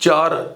4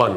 1।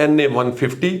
NA 150।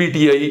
PTI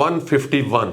151।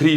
3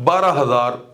12,000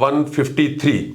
153।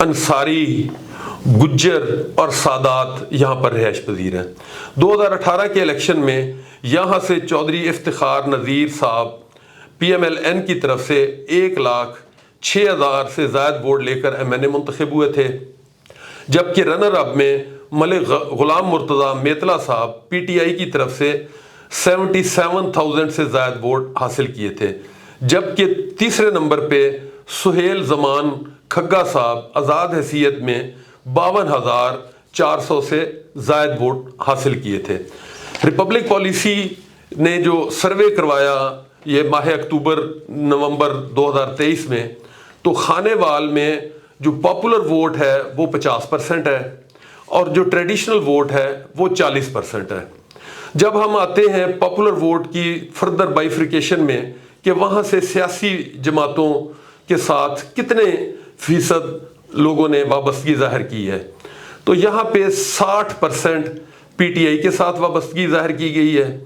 Ansari, گجر اور سادات یہاں پر رہائش پذیر ہیں۔ 2018 کے الیکشن میں یہاں سے چودھری افتخار نذیر صاحب PMLN کی طرف سے 1,06,000 سے زائد ووٹ لے کر MNA منتخب ہوئے تھے، جبکہ رنر اپ میں ملک غلام مرتضیٰ میتلا صاحب PTI کی طرف سے 77,000 سے زائد ووٹ حاصل کیے تھے، جبکہ تیسرے نمبر پہ سہیل زمان کھگا صاحب آزاد حیثیت میں 52,400 سے زائد ووٹ حاصل کیے تھے۔ ریپبلک پالیسی نے جو سروے کروایا یہ ماہ اکتوبر نومبر 2023 میں، تو خانے وال میں جو پاپولر ووٹ ہے وہ 50% ہے اور جو ٹریڈیشنل ووٹ ہے وہ 40% ہے۔ جب ہم آتے ہیں پاپولر ووٹ کی فردر بائیفریکیشن میں کہ وہاں سے سیاسی جماعتوں کے ساتھ کتنے فیصد لوگوں نے وابستگی ظاہر کی ہے، تو یہاں پہ 60% PTI کے ساتھ وابستگی ظاہر کی گئی ہے،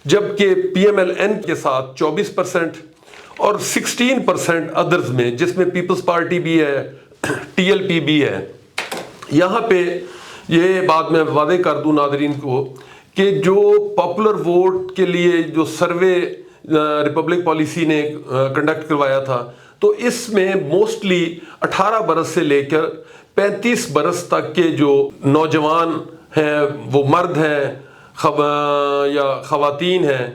جبکہ PMLN کے ساتھ 24% اور 16% ادرز میں، جس میں پیپلز پارٹی بھی ہے، TLP بھی ہے۔ یہاں پہ یہ بات میں واضح کر دوں ناظرین کو کہ جو پاپولر ووٹ کے لیے جو سروے ریپبلک پالیسی نے کنڈکٹ کروایا تھا، تو اس میں موسٹلی 18 برس سے لے کر 35 برس تک کے جو نوجوان ہیں، وہ مرد ہیں یا خواتین ہیں،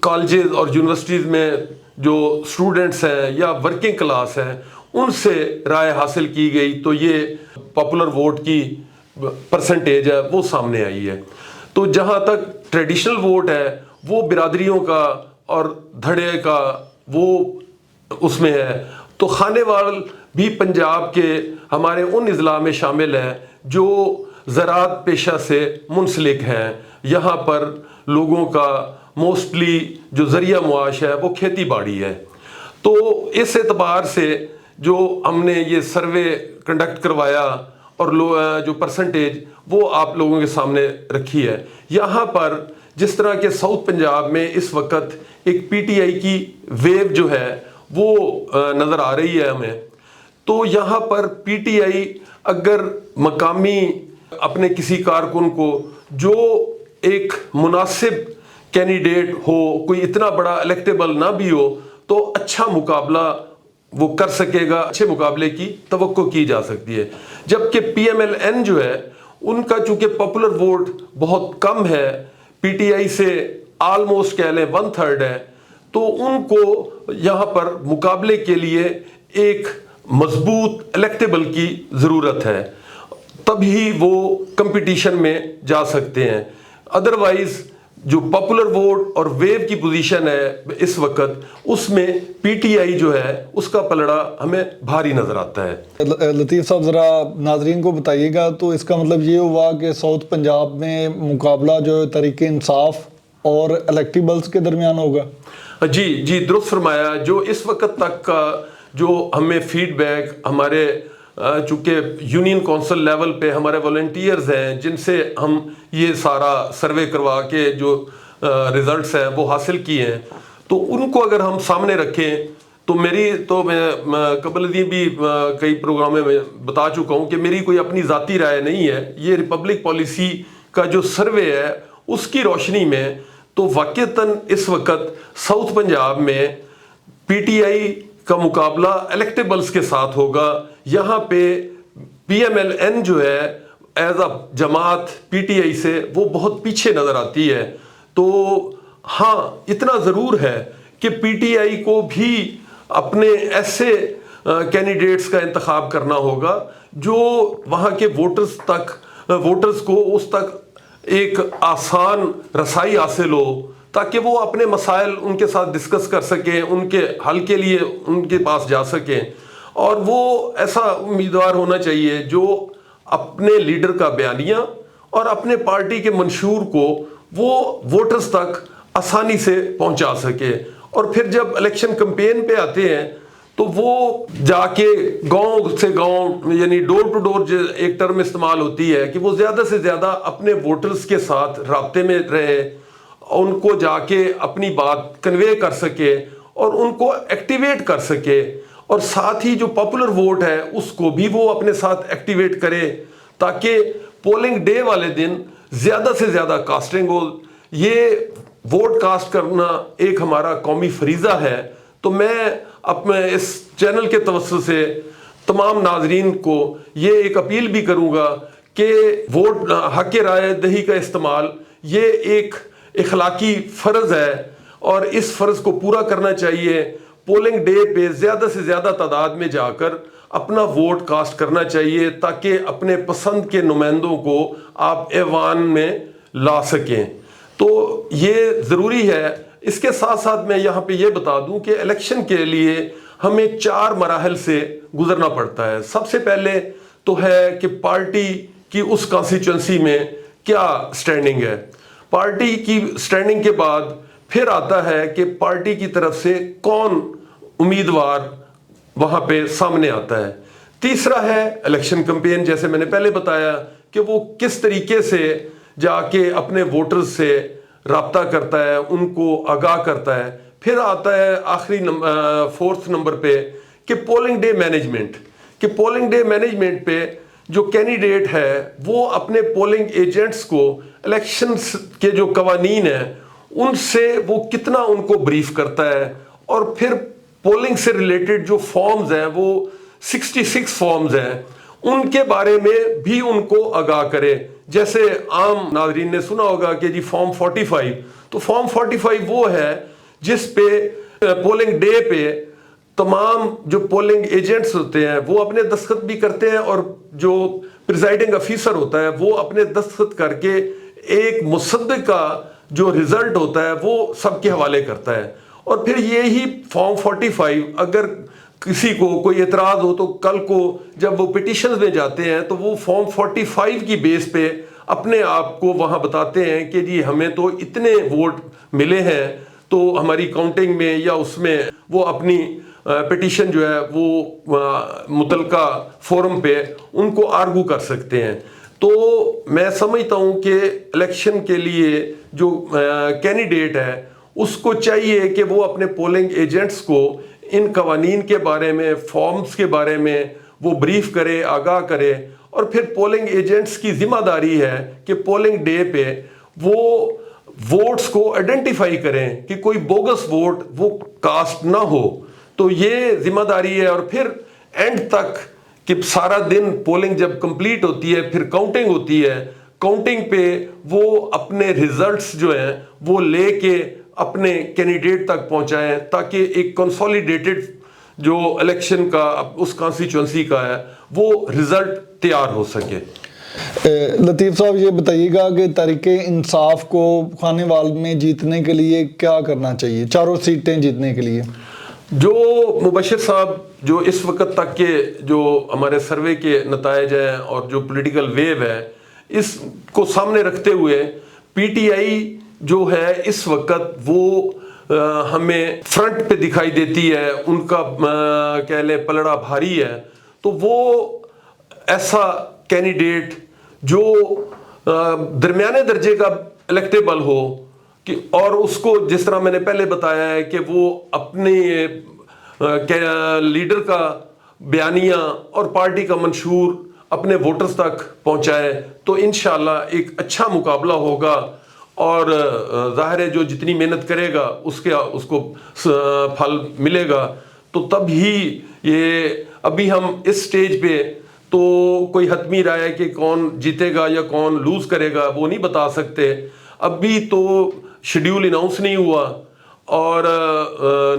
کالجز اور یونیورسٹیز میں جو اسٹوڈنٹس ہیں یا ورکنگ کلاس ہیں، ان سے رائے حاصل کی گئی، تو یہ پاپولر ووٹ کی پرسنٹیج ہے وہ سامنے آئی ہے۔ تو جہاں تک ٹریڈیشنل ووٹ ہے وہ برادریوں کا اور دھڑے کا وہ اس میں ہے، تو خانے وال بھی پنجاب کے ہمارے ان اضلاع میں شامل ہے جو زراعت پیشہ سے منسلک ہیں۔ یہاں پر لوگوں کا موسٹلی جو ذریعہ معاش ہے وہ کھیتی باڑی ہے۔ تو اس اعتبار سے جو ہم نے یہ سروے کنڈکٹ کروایا اور جو پرسنٹیج وہ آپ لوگوں کے سامنے رکھی ہے، یہاں پر جس طرح کے ساؤتھ پنجاب میں اس وقت ایک PTI کی ویو جو ہے وہ نظر آ رہی ہے ہمیں، تو یہاں پر PTI اگر مقامی اپنے کسی کارکن کو جو ایک مناسب کینڈیڈیٹ ہو، کوئی اتنا بڑا الیکٹیبل نہ بھی ہو، تو اچھا مقابلہ وہ کر سکے گا، اچھے مقابلے کی توقع کی جا سکتی ہے۔ جبکہ PMLN جو ہے ان کا چونکہ پاپولر ووٹ بہت کم ہے، PTI سے آلموسٹ کہہ لیں 1/3 ہے، تو ان کو یہاں پر مقابلے کے لیے ایک مضبوط الیکٹیبل کی ضرورت ہے، تبھی وہ کمپٹیشن میں جا سکتے ہیں۔ ادروائز جو پاپولر ووٹ اور ویو کی پوزیشن ہے اس وقت، اس میں PTI جو ہے اس کا پلڑا ہمیں بھاری نظر آتا ہے۔ لطیف صاحب ذرا ناظرین کو بتائیے گا، تو اس کا مطلب یہ ہوا کہ ساؤتھ پنجاب میں مقابلہ جو تحریک انصاف اور الیکٹیبلز کے درمیان ہوگا؟ جی درست فرمایا۔ جو اس وقت تک کا جو ہمیں فیڈ بیک ہمارے چونکہ یونین کونسل لیول پہ ہمارے والنٹیئرز ہیں جن سے ہم یہ سارا سروے کروا کے جو ریزلٹس ہیں وہ حاصل کیے ہیں، تو ان کو اگر ہم سامنے رکھیں تو میں قبل بھی کئی پروگراموں میں بتا چکا ہوں کہ میری کوئی اپنی ذاتی رائے نہیں ہے، یہ ریپبلک پالیسی کا جو سروے ہے اس کی روشنی میں تو واقعتاً اس وقت ساؤتھ پنجاب میں PTI کا مقابلہ الیکٹیبلز کے ساتھ ہوگا۔ یہاں پہ PMLN جو ہے ایز اے جماعت PTI سے وہ بہت پیچھے نظر آتی ہے۔ تو ہاں اتنا ضرور ہے کہ PTI کو بھی اپنے ایسے کینڈیڈیٹس کا انتخاب کرنا ہوگا جو وہاں کے ووٹرز کو اس تک ایک آسان رسائی حاصل ہو، تاکہ وہ اپنے مسائل ان کے ساتھ ڈسکس کر سکیں، ان کے حل کے لیے ان کے پاس جا سکیں، اور وہ ایسا امیدوار ہونا چاہیے جو اپنے لیڈر کا بیانیہ اور اپنے پارٹی کے منشور کو وہ ووٹرز تک آسانی سے پہنچا سکے۔ اور پھر جب الیکشن کمپین پہ آتے ہیں تو وہ جا کے گاؤں سے گاؤں، یعنی ڈور ٹو ڈور جو ایک ٹرم استعمال ہوتی ہے، کہ وہ زیادہ سے زیادہ اپنے ووٹرز کے ساتھ رابطے میں رہے، ان کو جا کے اپنی بات کنوے کر سکے اور ان کو ایکٹیویٹ کر سکے اور ساتھ ہی جو پاپولر ووٹ ہے اس کو بھی وہ اپنے ساتھ ایکٹیویٹ کرے تاکہ پولنگ ڈے والے دن زیادہ سے زیادہ کاسٹنگ ہو. یہ ووٹ کاسٹ کرنا ایک ہمارا قومی فریضہ ہے. تو میں اپنے اس چینل کے توسط سے تمام ناظرین کو یہ ایک اپیل بھی کروں گا کہ ووٹ حق رائے دہی کا استعمال یہ ایک اخلاقی فرض ہے اور اس فرض کو پورا کرنا چاہیے. پولنگ ڈے پہ زیادہ سے زیادہ تعداد میں جا کر اپنا ووٹ کاسٹ کرنا چاہیے تاکہ اپنے پسند کے نمائندوں کو آپ ایوان میں لا سکیں. تو یہ ضروری ہے. اس کے ساتھ ساتھ میں یہاں پہ یہ بتا دوں کہ الیکشن کے لیے ہمیں 4 مراحل سے گزرنا پڑتا ہے. سب سے پہلے تو ہے کہ پارٹی کی اس کانسٹیچوئنسی میں کیا سٹینڈنگ ہے. پارٹی کی سٹینڈنگ کے بعد پھر آتا ہے کہ پارٹی کی طرف سے کون امیدوار وہاں پہ سامنے آتا ہے. تیسرا ہے الیکشن کمپین، جیسے میں نے پہلے بتایا کہ وہ کس طریقے سے جا کے اپنے ووٹرز سے رابطہ کرتا ہے، ان کو آگاہ کرتا ہے. پھر آتا ہے آخری 4 نمبر پہ کہ پولنگ ڈے مینجمنٹ، کہ پولنگ ڈے مینجمنٹ پہ جو کینڈیڈیٹ ہے وہ اپنے پولنگ ایجنٹس کو الیکشنز کے جو قوانین ہیں ان سے وہ کتنا ان کو بریف کرتا ہے. اور پھر پولنگ سے ریلیٹڈ جو فارمز ہیں وہ 66 فارمز ہیں، ان کے بارے میں بھی ان کو آگاہ کرے. جیسے عام ناظرین نے سنا ہوگا کہ جی فارم 45، تو فارم 45 وہ ہے جس پہ پولنگ ڈے پہ تمام جو پولنگ ایجنٹس ہوتے ہیں وہ اپنے دستخط بھی کرتے ہیں اور جو پریزائڈنگ افیسر ہوتا ہے وہ اپنے دستخط کر کے ایک مصدق کا جو رزلٹ ہوتا ہے وہ سب کے حوالے کرتا ہے. اور پھر یہی فارم 45 اگر کسی کو کوئی اعتراض ہو تو کل کو جب وہ پٹیشنز میں جاتے ہیں تو وہ فارم 45 کی بیس پہ اپنے آپ کو وہاں بتاتے ہیں کہ جی ہمیں تو اتنے ووٹ ملے ہیں، تو ہماری کاؤنٹنگ میں یا اس میں وہ اپنی پٹیشن جو ہے وہ متعلقہ فورم پہ ان کو آرگو کر سکتے ہیں. تو میں سمجھتا ہوں کہ الیکشن کے لیے جو کینڈیڈیٹ ہے اس کو چاہیے کہ وہ اپنے پولنگ ایجنٹس کو ان قوانین کے بارے میں، فارمز کے بارے میں وہ بریف کرے، آگاہ کرے. اور پھر پولنگ ایجنٹس کی ذمہ داری ہے کہ پولنگ ڈے پہ وہ ووٹس کو آئیڈینٹیفائی کریں کہ کوئی بوگس ووٹ وہ کاسٹ نہ ہو. تو یہ ذمہ داری ہے. اور پھر اینڈ تک کہ سارا دن پولنگ جب کمپلیٹ ہوتی ہے پھر کاؤنٹنگ ہوتی ہے، کاؤنٹنگ پہ وہ اپنے ریزلٹس جو ہیں وہ لے کے اپنے کینڈیڈیٹ تک پہنچائیں تاکہ ایک کنسولیڈیٹڈ جو الیکشن کا اس کانسٹیچوئنسی کا ہے وہ رزلٹ تیار ہو سکے. لطیف صاحب یہ بتائیے گا کہ تحریک انصاف کو خانے وال میں جیتنے کے لیے کیا کرنا چاہیے، 4 سیٹیں جیتنے کے لیے؟ جو مبشر صاحب جو اس وقت تک کے جو ہمارے سروے کے نتائج ہیں اور جو پولیٹیکل ویو ہے اس کو سامنے رکھتے ہوئے پی ٹی آئی جو ہے اس وقت وہ ہمیں فرنٹ پہ دکھائی دیتی ہے، ان کا کہہ لیں پلڑا بھاری ہے. تو وہ ایسا کینڈیڈیٹ جو درمیانے درجے کا الیکٹیبل ہو کہ اور اس کو جس طرح میں نے پہلے بتایا ہے کہ وہ اپنے لیڈر کا بیانیہ اور پارٹی کا منشور اپنے ووٹرز تک پہنچائے تو انشاءاللہ ایک اچھا مقابلہ ہوگا. اور ظاہر ہے جو جتنی محنت کرے گا اس کو پھل ملے گا. تو تب ہی یہ ابھی ہم اس سٹیج پہ تو کوئی حتمی رائے کہ کون جیتے گا یا کون لوز کرے گا وہ نہیں بتا سکتے. ابھی تو شیڈیول اناؤنس نہیں ہوا اور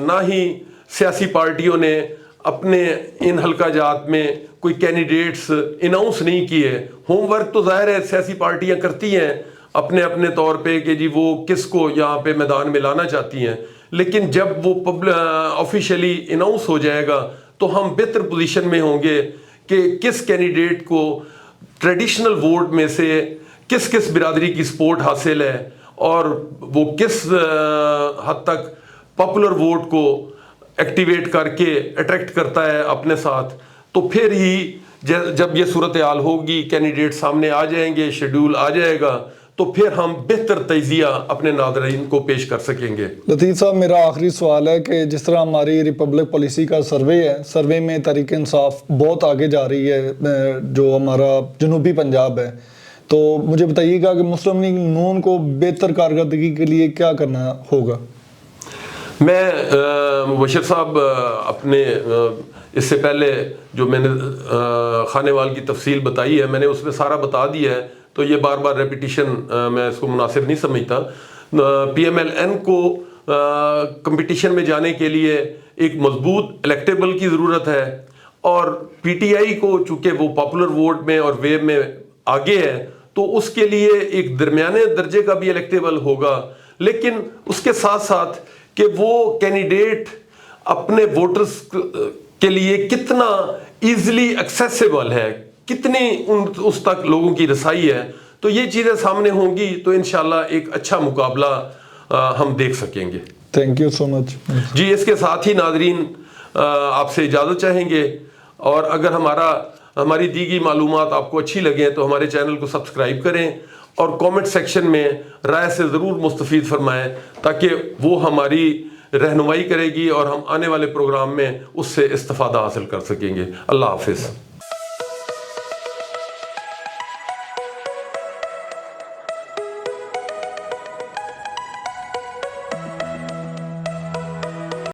نہ ہی سیاسی پارٹیوں نے اپنے ان حلقہ جات میں کوئی کینڈیڈیٹس اناؤنس نہیں کیے. ہوم ورک تو ظاہر ہے سیاسی پارٹیاں کرتی ہیں اپنے اپنے طور پہ کہ جی وہ کس کو یہاں پہ میدان میں لانا چاہتی ہیں، لیکن جب وہ آفیشیلی اناؤنس ہو جائے گا تو ہم بہتر پوزیشن میں ہوں گے کہ کس کینڈیڈیٹ کو ٹریڈیشنل ووٹ میں سے کس کس برادری کی سپورٹ حاصل ہے اور وہ کس حد تک پاپولر ووٹ کو ایکٹیویٹ کر کے اٹریکٹ کرتا ہے اپنے ساتھ. تو پھر ہی جب یہ صورتحال ہوگی، کینڈیڈیٹ سامنے آ جائیں گے، شیڈیول آ جائے گا، تو پھر ہم بہتر تجزیہ اپنے ناظرین کو پیش کر سکیں گے۔ لطیف صاحب میرا آخری سوال ہے کہ جس طرح ہماری ریپبلک پالیسی کا سروے ہے، سروے میں تحریک انصاف بہت آگے جا رہی ہے، جو ہمارا جنوبی پنجاب ہے، تو مجھے بتائیے گا کہ مسلم لیگ نون کو بہتر کارکردگی کے لیے کیا کرنا ہوگا؟ میں مبشر صاحب اپنے اس سے پہلے جو میں نے خانے وال کی تفصیل بتائی ہے، میں نے اس میں سارا بتا دیا ہے، تو یہ بار بار ریپیٹیشن میں اس کو مناسب نہیں سمجھتا۔ پی ایم ایل این کو کمپٹیشن میں جانے کے لیے ایک مضبوط الیکٹیبل کی ضرورت ہے، اور پی ٹی آئی کو چونکہ وہ پاپولر ووٹ میں اور ویو میں آگے ہے، تو اس کے لیے ایک درمیانے درجے کا بھی الیکٹیبل ہوگا، لیکن اس کے ساتھ ساتھ کہ وہ کینڈیڈیٹ اپنے ووٹرز کے لیے کتنا ایزلی ایکسیسیبل ہے، کتنی اس تک لوگوں کی رسائی ہے، تو یہ چیزیں سامنے ہوں گی تو انشاءاللہ ایک اچھا مقابلہ ہم دیکھ سکیں گے۔ تھینک یو سو مچ۔ جی اس کے ساتھ ہی ناظرین آپ سے اجازت چاہیں گے، اور اگر ہماری دی گئی معلومات آپ کو اچھی لگیں تو ہمارے چینل کو سبسکرائب کریں، اور کامنٹ سیکشن میں رائے سے ضرور مستفید فرمائیں، تاکہ وہ ہماری رہنمائی کرے گی اور ہم آنے والے پروگرام میں اس سے استفادہ حاصل کر سکیں گے۔ اللہ حافظ۔